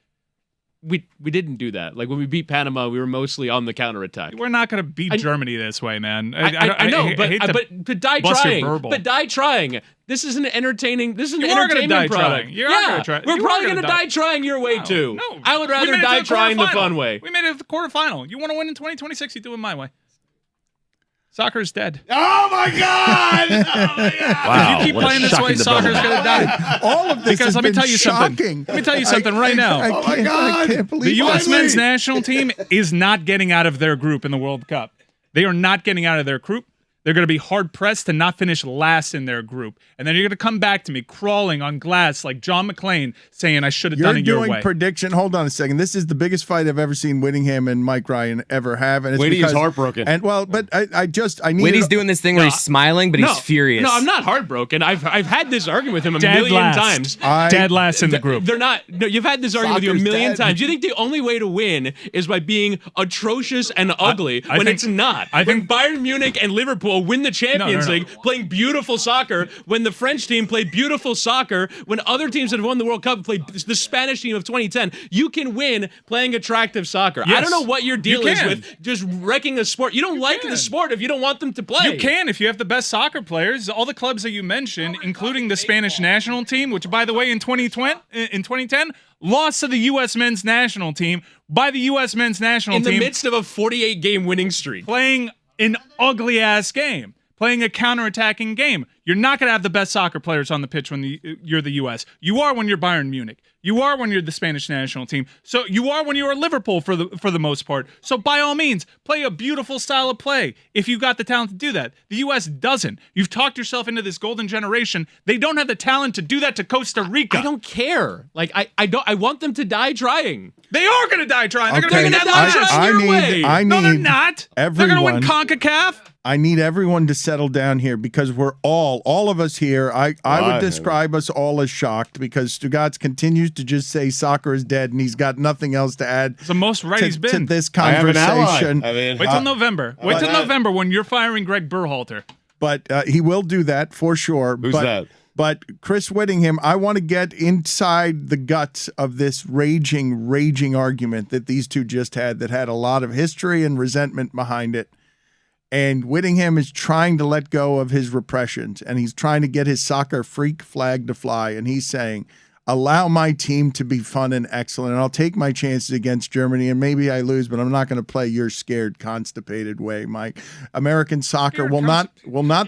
Speaker 2: We didn't do that. Like when we beat Panama, we were mostly on the counterattack.
Speaker 3: We're not going to beat Germany this way, man.
Speaker 2: I know, but die trying. But die trying. This is an entertaining. This is an entertainment product.
Speaker 3: You are going to try.
Speaker 2: We're probably going to die trying your way too.
Speaker 3: No,
Speaker 2: I would rather die trying the fun way.
Speaker 3: We made it to the quarterfinal. You want to win in 2026? You do it my way. Soccer's dead.
Speaker 1: Oh my God!
Speaker 5: Wow!
Speaker 3: If you keep playing this way, soccer's gonna die.
Speaker 4: All of this
Speaker 3: because
Speaker 4: let me tell you something. Let
Speaker 3: me tell you something right now.
Speaker 4: I can't believe
Speaker 3: the U.S. men's national team is not getting out of their group in the World Cup. They are not getting out of their group. They're going to be hard-pressed to not finish last in their group. And then you're going to come back to me crawling on glass like John McClane saying, I should have done it your way.
Speaker 4: You're doing prediction. Hold on a second. This is the biggest fight I've ever seen Wittyngham and Mike Ryan ever have. And it's
Speaker 1: Witty is heartbroken.
Speaker 4: And but I need
Speaker 7: Witty's doing this thing where he's smiling, but he's furious.
Speaker 2: No, I'm not heartbroken. I've had this argument with him a million times.
Speaker 3: Dead last in the group.
Speaker 2: They're not. No, you've had this argument with you a million times. You think the only way to win is by being atrocious and ugly when it's not.
Speaker 3: I think
Speaker 2: Bayern Munich and Liverpool basketball win the Champions League playing beautiful soccer when the French team played beautiful soccer, when other teams that have won the World Cup played the Spanish team of 2010. You can win playing attractive soccer.
Speaker 3: Yes,
Speaker 2: I don't know what your deal is
Speaker 3: can.
Speaker 2: with just wrecking a sport. You don't like the sport if you don't want them to play.
Speaker 3: You can if you have the best soccer players. All the clubs that you mentioned, including the Spanish national team, which, by the way, in 2010, lost to the U.S. men's national team by the U.S. men's national team.
Speaker 2: In the midst of a 48-game winning streak.
Speaker 3: Playing an ugly-ass game. Playing a counterattacking game. You're not going to have the best soccer players on the pitch when you're the U.S. You are when you're Bayern Munich. You are when you're the Spanish national team. So you are when you are Liverpool for the most part. So by all means, play a beautiful style of play if you got the talent to do that. The U.S. doesn't. You've talked yourself into this golden generation. They don't have the talent to do that to Costa Rica.
Speaker 2: I don't care. Like I want them to die trying.
Speaker 3: They are going to die trying. They're
Speaker 4: Okay,
Speaker 3: going to die trying.
Speaker 4: I need
Speaker 3: No, they're not. They're going to win
Speaker 4: everyone-
Speaker 3: CONCACAF.
Speaker 4: I need everyone to settle down here because we're all of us here. I would describe us all as shocked because Stugotz continues to just say soccer is dead and he's got nothing else to add.
Speaker 3: It's the most right he's
Speaker 4: to
Speaker 3: been.
Speaker 4: this
Speaker 1: I have an ally.
Speaker 4: conversation.
Speaker 1: I mean,
Speaker 3: Wait till November. Wait till November when you're firing Greg Berhalter.
Speaker 4: But he will do that for sure.
Speaker 1: Who's that?
Speaker 4: But Chris Wittyngham, I want to get inside the guts of this raging argument that these two just had that had a lot of history and resentment behind it. And Wittyngham is trying to let go of his repressions, and he's trying to get his soccer freak flag to fly. And he's saying, allow my team to be fun and excellent, and I'll take my chances against Germany, and maybe I lose, but I'm not going to play your scared, constipated way, Mike. American soccer will not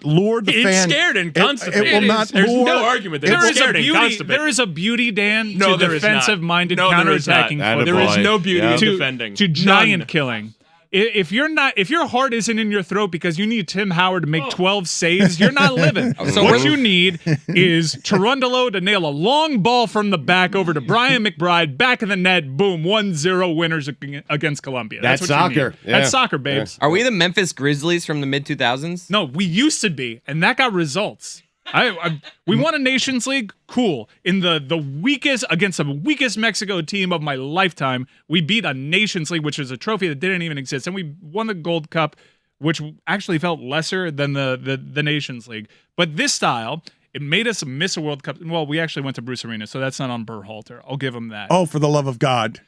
Speaker 4: lure the fan.
Speaker 2: It's scared and constipated.
Speaker 4: It will not
Speaker 2: There's
Speaker 4: lure.
Speaker 2: no argument that
Speaker 3: There
Speaker 2: it's
Speaker 3: is a
Speaker 2: scared and
Speaker 3: beauty.
Speaker 2: constipated.
Speaker 3: There is a beauty, Dan,
Speaker 2: No,
Speaker 3: to
Speaker 2: there is not.
Speaker 3: defensive-minded
Speaker 2: No, there is not.
Speaker 3: counterattacking
Speaker 1: Attaboy.
Speaker 3: football.
Speaker 2: There is no beauty
Speaker 1: Yeah.
Speaker 2: in
Speaker 3: to
Speaker 2: defending.
Speaker 3: to giant
Speaker 2: None.
Speaker 3: killing. If your heart isn't in your throat because you need Tim Howard to make 12 saves, you're not living.
Speaker 7: So
Speaker 3: What you need is Tarundolo to nail a long ball from the back over to Brian McBride, back of the net, boom, 1-0 winners against Columbia.
Speaker 1: That's
Speaker 3: what you
Speaker 1: soccer.
Speaker 3: need.
Speaker 1: Yeah.
Speaker 3: That's soccer, babes.
Speaker 7: Are we the Memphis Grizzlies from the mid-2000s?
Speaker 3: No, we used to be, and that got results. We won a Nations League, cool. In the weakest against the weakest Mexico team of my lifetime, we beat a Nations League, which is a trophy that didn't even exist, and we won the Gold Cup, which actually felt lesser than the Nations League. But this style, it made us miss a World Cup. Well, we actually went to Bruce Arena, so that's not on Berhalter. I'll give him that.
Speaker 4: Oh, for the love of God.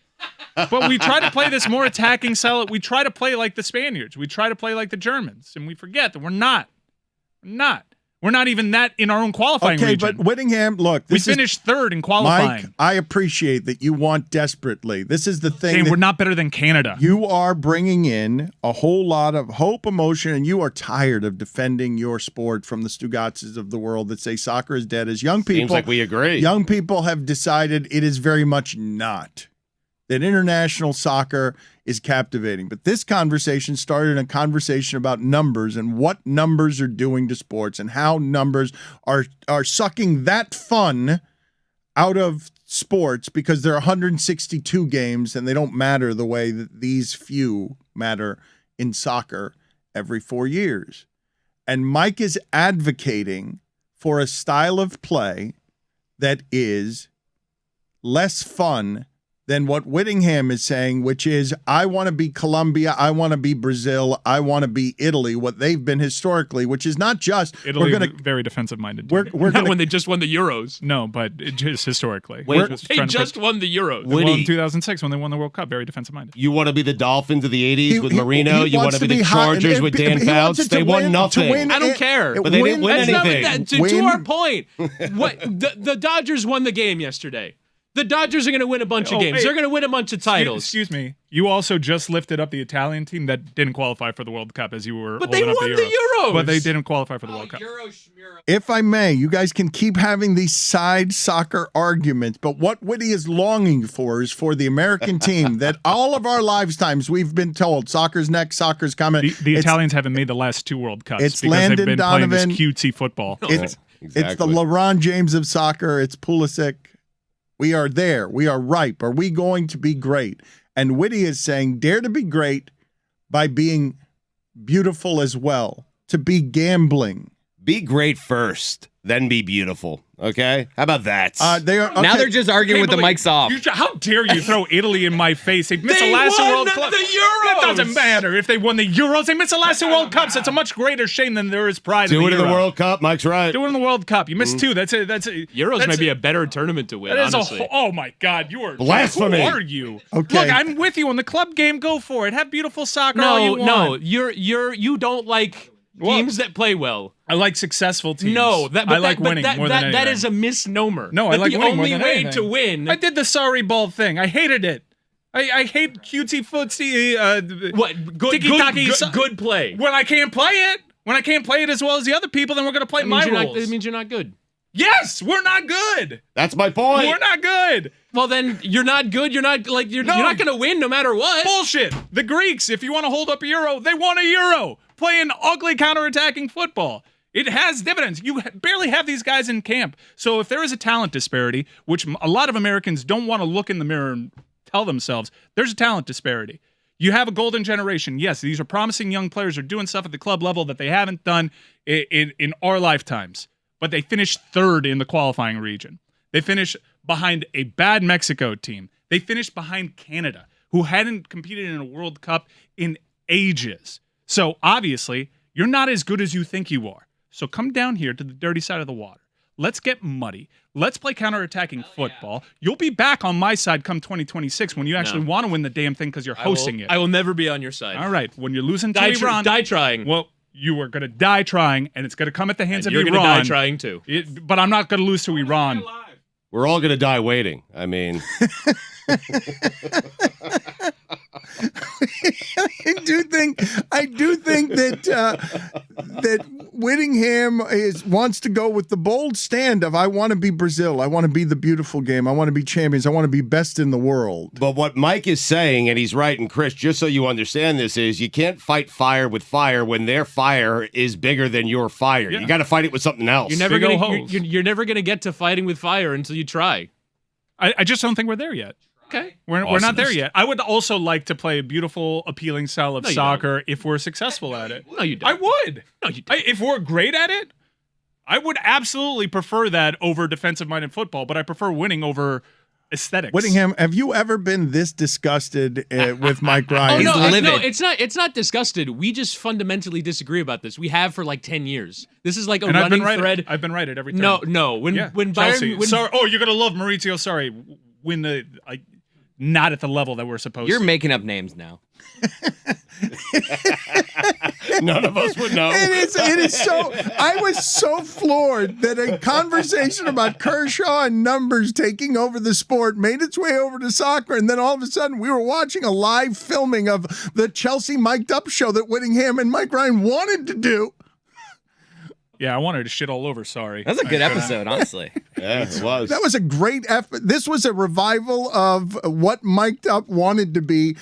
Speaker 3: But we try to play this more attacking style. We try to play like the Spaniards. We try to play like the Germans, and we forget that we're not. We're not even that in our own qualifying
Speaker 4: Okay,
Speaker 3: region.
Speaker 4: but Whittingham, look,
Speaker 3: We
Speaker 4: this is
Speaker 3: finished third in qualifying.
Speaker 4: Mike. I appreciate that you want desperately. This is the thing.
Speaker 3: And
Speaker 4: that
Speaker 3: we're not better than Canada.
Speaker 4: you are bringing in a whole lot of hope, emotion, and you are tired of defending your sport from the Stugotzes of the world that say soccer is dead. As young people,
Speaker 1: Seems like we agree.
Speaker 4: young people have decided it is very much not. That international soccer is captivating. But this conversation started a conversation about numbers and what numbers are doing to sports and how numbers are sucking that fun out of sports because there are 162 games and they don't matter the way that these few matter in soccer every 4 years. And Mike is advocating for a style of play that is less fun than what Wittyngham is saying, which is, I want to be Colombia, I want to be Brazil, I want to be Italy, what they've been historically, which is not just
Speaker 3: Italy,
Speaker 4: we're going to
Speaker 3: very defensive-minded.
Speaker 4: we're
Speaker 2: Not
Speaker 4: going
Speaker 2: when they just won the Euros.
Speaker 3: No, but just historically.
Speaker 1: Wait,
Speaker 3: Just
Speaker 2: They
Speaker 3: trying to
Speaker 2: just
Speaker 3: put-
Speaker 2: won the Euros.
Speaker 3: well, in
Speaker 1: Witty,
Speaker 3: 2006 when they won the World Cup, very defensive-minded.
Speaker 1: you want to be the Dolphins of the 80s with Marino? You want
Speaker 4: wants
Speaker 1: to be the
Speaker 4: hot,
Speaker 1: Chargers
Speaker 4: and
Speaker 1: with
Speaker 4: he
Speaker 1: Dan
Speaker 4: wants
Speaker 1: Fouts?
Speaker 4: it to
Speaker 1: They won
Speaker 4: win-
Speaker 1: nothing.
Speaker 4: to win
Speaker 2: I don't
Speaker 4: it-
Speaker 2: care.
Speaker 1: But they didn't win
Speaker 2: That's not
Speaker 1: anything.
Speaker 2: that, to
Speaker 4: Win-
Speaker 2: our point. What the Dodgers won the game yesterday. The Dodgers are going to win a bunch of
Speaker 3: Oh,
Speaker 2: games.
Speaker 3: wait.
Speaker 2: They're going to win a bunch of titles.
Speaker 3: Excuse me. You also just lifted up the Italian team that didn't qualify for the World Cup as you were
Speaker 2: But they
Speaker 3: holding up
Speaker 2: won
Speaker 3: the
Speaker 2: the Euros.
Speaker 3: But they didn't qualify for the World Cup.
Speaker 4: If I may, you guys can keep having these side soccer arguments, but what Witty is longing for is for the American team that all of our lifetimes we've been told soccer's next, soccer's coming.
Speaker 3: The
Speaker 4: It's-
Speaker 3: Italians haven't made the last two World Cups
Speaker 4: it's
Speaker 3: because
Speaker 4: Landon
Speaker 3: they've been
Speaker 4: Donovan.
Speaker 3: playing this cutesy football.
Speaker 4: It's
Speaker 1: Exactly.
Speaker 4: the LeBron James of soccer. It's Pulisic. We are there. We are ripe. Are we going to be great? And Witty is saying, dare to be great by being beautiful as well, to be gambling.
Speaker 1: Be great first, then be beautiful. Okay, how about that?
Speaker 4: They are,
Speaker 7: Now they're just arguing with the mics off.
Speaker 3: How dare you throw Italy in my face? They missed the last World Cup.
Speaker 2: The Euros.
Speaker 3: It doesn't matter if they won the Euros. They missed the last 2 World Cups. It's a much greater shame than there is pride in
Speaker 1: Do
Speaker 3: the
Speaker 1: it in the
Speaker 3: Euro.
Speaker 1: World Cup. Mike's right.
Speaker 3: Do it in the World Cup. You missed 2. That's a
Speaker 2: Euros may be a better tournament to win.
Speaker 3: That is
Speaker 2: honestly.
Speaker 3: oh my God, you are
Speaker 1: Blasphemy.
Speaker 3: Who are you?
Speaker 4: Okay.
Speaker 3: Look, I'm with you on the club game. Go for it. Have beautiful soccer all you want.
Speaker 2: you don't like teams that play well.
Speaker 3: I like successful teams.
Speaker 2: No,
Speaker 3: I like winning more than anything.
Speaker 2: that is a misnomer.
Speaker 3: No, I like winning more
Speaker 2: the
Speaker 3: than
Speaker 2: only way
Speaker 3: anything.
Speaker 2: to win.
Speaker 3: I did the sorry ball thing. I hated it. I hate cutesy footsie.
Speaker 2: What good
Speaker 3: Tiki-taki
Speaker 2: good play.
Speaker 3: When I can't play it, as well as the other people, then we're gonna play my rules.
Speaker 2: That means you're not good.
Speaker 3: Yes, we're not good.
Speaker 1: That's my point.
Speaker 3: We're not good.
Speaker 2: Well, then you're not good. You're not not going to win no matter what.
Speaker 3: Bullshit. The Greeks, if you want to hold up a Euro, they won a Euro playing ugly counterattacking football. It has dividends. You barely have these guys in camp. So if there is a talent disparity, which a lot of Americans don't want to look in the mirror and tell themselves, there's a talent disparity. You have a golden generation. Yes, these are promising young players who are doing stuff at the club level that they haven't done in our lifetimes. But they finished 3rd in the qualifying region. They finished behind a bad Mexico team. They finished behind Canada, who hadn't competed in a World Cup in ages. So obviously, you're not as good as you think you are. So come down here to the dirty side of the water. Let's get muddy. Let's play counterattacking football. You'll be back on my side come 2026 when you actually want to win the damn thing because you're hosting it.
Speaker 2: I will never be on your side.
Speaker 3: All right. When you're losing to
Speaker 2: Die
Speaker 3: Iran.
Speaker 2: trying.
Speaker 3: Well, you are going to die trying, and it's going to come at the hands of
Speaker 2: You're
Speaker 3: Iran.
Speaker 2: going to die trying too.
Speaker 3: But I'm not going to lose to Iran.
Speaker 1: We're all going to die waiting. I mean,
Speaker 4: I do think that Wittyngham wants to go with the bold stand of I want to be Brazil. I want to be the beautiful game. I want to be champions. I want to be best in the world.
Speaker 1: but what Mike is saying, and he's right, and Chris, just so you understand this, is you can't fight fire with fire when their fire is bigger than your fire.
Speaker 3: Yeah.
Speaker 1: You got to fight it with something else.
Speaker 2: You're never
Speaker 3: Big ol'
Speaker 2: going
Speaker 3: hoes.
Speaker 2: to you're never going to get to fighting with fire until you try.
Speaker 3: I just don't think we're there yet.
Speaker 2: Okay.
Speaker 3: We're not there yet. I would also like to play a beautiful, appealing style of
Speaker 2: No, you
Speaker 3: soccer if we're successful at it.
Speaker 2: No, you don't.
Speaker 3: I would.
Speaker 2: No, you don't.
Speaker 3: If we're great at it, I would absolutely prefer that over defensive-minded football, but I prefer winning over aesthetics.
Speaker 4: Whittingham, have you ever been this disgusted with Mike Ryan?
Speaker 7: He's livid.
Speaker 2: No, it's not disgusted. We just fundamentally disagree about this. We have for like 10 years. This is like a
Speaker 3: And I've
Speaker 2: running
Speaker 3: been right.
Speaker 2: thread.
Speaker 3: I've been right at every time.
Speaker 2: No. When
Speaker 3: Chelsea.
Speaker 2: Bayern, when,
Speaker 3: Sorry. Oh, you're gonna love Maurizio. Sorry. When the not at the level that we're supposed
Speaker 7: You're
Speaker 3: to.
Speaker 7: making up names now.
Speaker 1: None of us would know.
Speaker 4: It is so. I was so floored that a conversation about Kershaw and numbers taking over the sport made its way over to soccer, and then all of a sudden we were watching a live filming of the Chelsea mic'd up show that Whittingham and Mike Ryan wanted to do.
Speaker 3: Yeah, I wanted to shit all over. Sorry.
Speaker 7: That was a good episode, honestly.
Speaker 1: Yeah, it was.
Speaker 4: That was a great effort. This was a revival of what Mic'd Up wanted to be.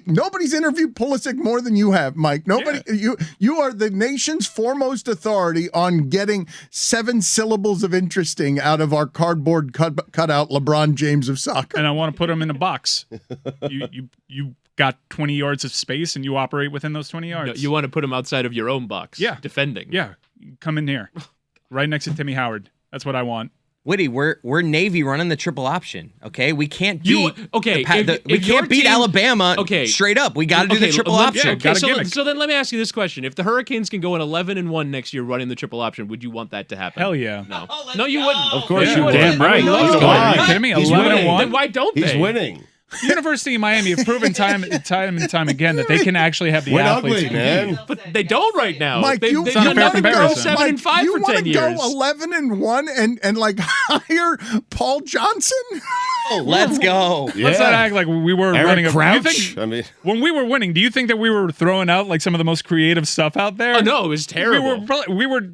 Speaker 4: Nobody's interviewed Pulisic more than you have, Mike. Nobody.
Speaker 3: Yeah.
Speaker 4: You are the nation's foremost authority on getting 7 syllables of interesting out of our cardboard cutout LeBron James of soccer.
Speaker 3: And I want to put them in a box. You got 20 yards of space, and you operate within those 20 yards.
Speaker 2: no, you want to put him outside of your own box.
Speaker 3: Yeah.
Speaker 2: Defending.
Speaker 3: Yeah, come in here, right next to Timmy Howard. That's what I want.
Speaker 7: Witty, we're Navy running the triple option. Okay, we can't
Speaker 2: You-
Speaker 7: beat.
Speaker 2: okay,
Speaker 7: we
Speaker 2: if your
Speaker 7: can't beat
Speaker 2: team-
Speaker 7: Alabama.
Speaker 2: okay.
Speaker 7: Straight up, we got to do the triple option.
Speaker 3: yeah, got a gimmick.
Speaker 2: So then let me ask you this question: if the Hurricanes can go in 11-1 next year running the triple option, would you want that to happen?
Speaker 3: Hell yeah.
Speaker 2: No. No, you wouldn't.
Speaker 1: Of course
Speaker 3: Yeah.
Speaker 1: you would.
Speaker 3: Damn right.
Speaker 1: No,
Speaker 3: Let's go.
Speaker 1: why?
Speaker 3: Are you kidding me?
Speaker 1: He's
Speaker 3: 11
Speaker 1: winning.
Speaker 3: and 1?
Speaker 2: Then why don't they?
Speaker 1: He's winning.
Speaker 3: University of Miami have proven time and time again that they can actually have the
Speaker 1: Win
Speaker 3: athletes.
Speaker 1: ugly, man.
Speaker 2: But they don't right now.
Speaker 4: Mike,
Speaker 2: they've
Speaker 4: you
Speaker 2: been
Speaker 3: not a fair
Speaker 2: nothing but
Speaker 3: comparison.
Speaker 2: 7 and 5
Speaker 4: you
Speaker 2: for
Speaker 4: want
Speaker 2: 10
Speaker 4: to
Speaker 2: years.
Speaker 4: go 11-1 and like hire Paul Johnson?
Speaker 7: Let's go.
Speaker 3: Let's not act like we were running
Speaker 1: Eric
Speaker 3: a
Speaker 1: Crouch.
Speaker 3: Do you think,
Speaker 1: I mean,
Speaker 3: when we were winning, do you think that we were throwing out like some of the most creative stuff out there?
Speaker 2: Oh no, it was terrible.
Speaker 3: We were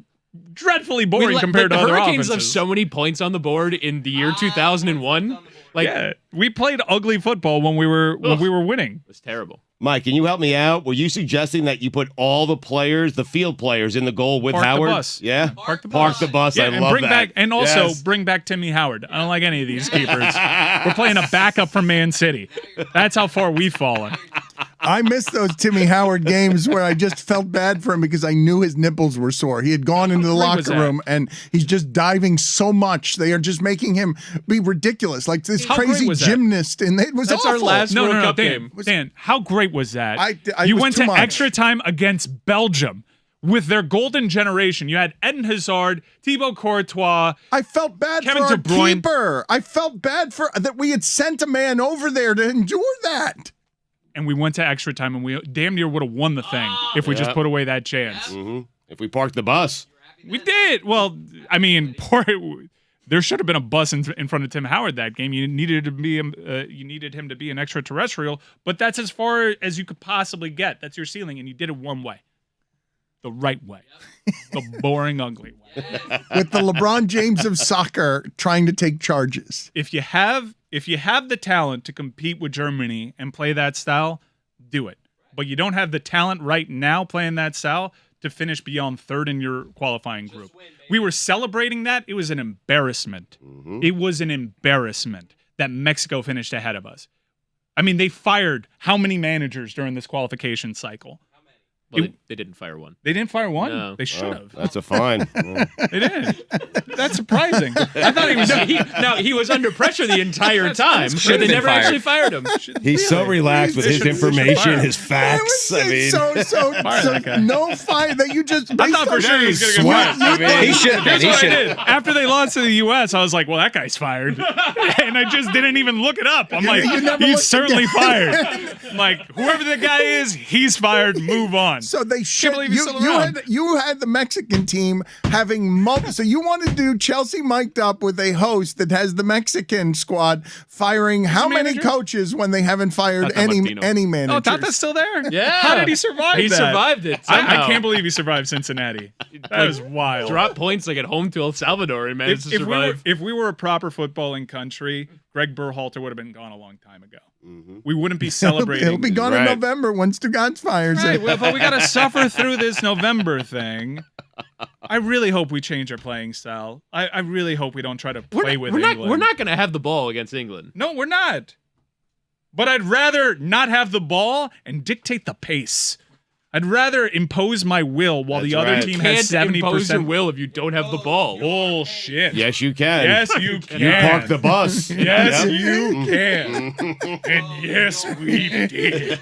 Speaker 3: dreadfully boring compared to
Speaker 2: the
Speaker 3: other
Speaker 2: Hurricanes
Speaker 3: offenses.
Speaker 2: have so many points on the board in the year 2001. Like,
Speaker 3: Yeah, we played ugly football when we were winning.
Speaker 2: it was terrible.
Speaker 1: Mike, can you help me out? Were you suggesting that you put all the players, the field players, in the goal with
Speaker 3: Park the
Speaker 1: Howard?
Speaker 3: bus.
Speaker 1: Yeah,
Speaker 3: Park the
Speaker 1: Park
Speaker 3: bus.
Speaker 1: the bus.
Speaker 3: Yeah,
Speaker 1: I
Speaker 3: and
Speaker 1: love
Speaker 3: bring
Speaker 1: that.
Speaker 3: back and also
Speaker 1: Yes.
Speaker 3: bring back Timmy Howard. I don't like any of these keepers. We're playing a backup from Man City. That's how far we've fallen.
Speaker 4: I missed those Timmy Howard games where I just felt bad for him because I knew his nipples were sore. He had gone into the locker room and he's just diving so much. They are just making him be ridiculous, like this crazy gymnast. And it was
Speaker 2: That's
Speaker 4: awful.
Speaker 2: our last World Cup
Speaker 3: Dan,
Speaker 2: game.
Speaker 3: Dan, how great was that?
Speaker 4: You
Speaker 3: went
Speaker 4: too
Speaker 3: to
Speaker 4: much.
Speaker 3: extra time against Belgium with their golden generation. You had Eden Hazard, Thibaut Courtois.
Speaker 4: I felt bad
Speaker 3: Kevin
Speaker 4: for
Speaker 3: De
Speaker 4: our
Speaker 3: Bruyne.
Speaker 4: keeper. I felt bad for that we had sent a man over there to endure that.
Speaker 3: And we went to extra time, and we damn near would have won the thing if we just put away that chance.
Speaker 1: Mm-hmm. If we parked the bus.
Speaker 3: We did. Well, I mean, there should have been a bus in front of Tim Howard that game. You needed him to be an extraterrestrial, but that's as far as you could possibly get. That's your ceiling, and you did it one way. The right way. The boring, ugly way.
Speaker 4: With the LeBron James of soccer trying to take charges.
Speaker 3: If you have the talent to compete with Germany and play that style, do it. But you don't have the talent right now playing that style to finish beyond third in your qualifying group. We were celebrating that. It was an embarrassment.
Speaker 1: Mm-hmm.
Speaker 3: It was an embarrassment that Mexico finished ahead of us. I mean, they fired how many managers during this qualification cycle?
Speaker 2: Well, they didn't fire one.
Speaker 3: They didn't fire one?
Speaker 2: No.
Speaker 3: They should have.
Speaker 1: That's a fine.
Speaker 3: They did. That's surprising. I thought he was.
Speaker 2: He was under pressure the entire time, but they never actually fired him.
Speaker 1: He's so relaxed with his information, his facts. I mean,
Speaker 3: Fire that guy.
Speaker 4: No fire that you just.
Speaker 3: I thought for sure he was going to get fired.
Speaker 7: He should have been.
Speaker 3: Here's
Speaker 7: He
Speaker 3: what I
Speaker 7: should
Speaker 3: did. After they lost to the U.S., I was like, well, that guy's fired. And I just didn't even look it up. I'm like, he's certainly fired. I'm like, whoever the guy is, he's fired. Move on.
Speaker 4: So they should.
Speaker 3: believe he's still around.
Speaker 4: You had the Mexican team having so you want to do Chelsea mic'd up with a host that has the Mexican squad firing how many
Speaker 3: manager?
Speaker 4: coaches when they haven't fired
Speaker 2: Tata Martino.
Speaker 4: any managers?
Speaker 3: Oh, Tata's still there?
Speaker 2: Yeah.
Speaker 3: How did he survive
Speaker 2: He
Speaker 3: that?
Speaker 2: survived it.
Speaker 3: I
Speaker 2: somehow.
Speaker 3: can't believe he survived Cincinnati. That was wild.
Speaker 2: Drop points like at home to El Salvador and managed to survive.
Speaker 3: If we were a proper footballing country, Greg Berhalter would have been gone a long time ago. We wouldn't be celebrating.
Speaker 4: He'll be gone in
Speaker 1: Right.
Speaker 4: November when Stugotz fires
Speaker 3: Right,
Speaker 4: it.
Speaker 3: well, but we got to suffer through this November thing. I really hope we change our playing style. I really hope we don't try to play with England.
Speaker 2: We're not going to have the ball against England.
Speaker 3: No, we're not. But I'd rather not have the ball and dictate the pace. I'd rather impose my will while
Speaker 1: That's
Speaker 3: the other
Speaker 1: right.
Speaker 3: team
Speaker 2: Can't
Speaker 3: has
Speaker 2: impose your
Speaker 3: 70%.
Speaker 2: will if you don't have the ball.
Speaker 3: Bullshit.
Speaker 1: yes, you can.
Speaker 3: Yes, you can.
Speaker 1: You park the bus.
Speaker 3: Yes,
Speaker 1: Yep.
Speaker 3: you can. And yes, we did.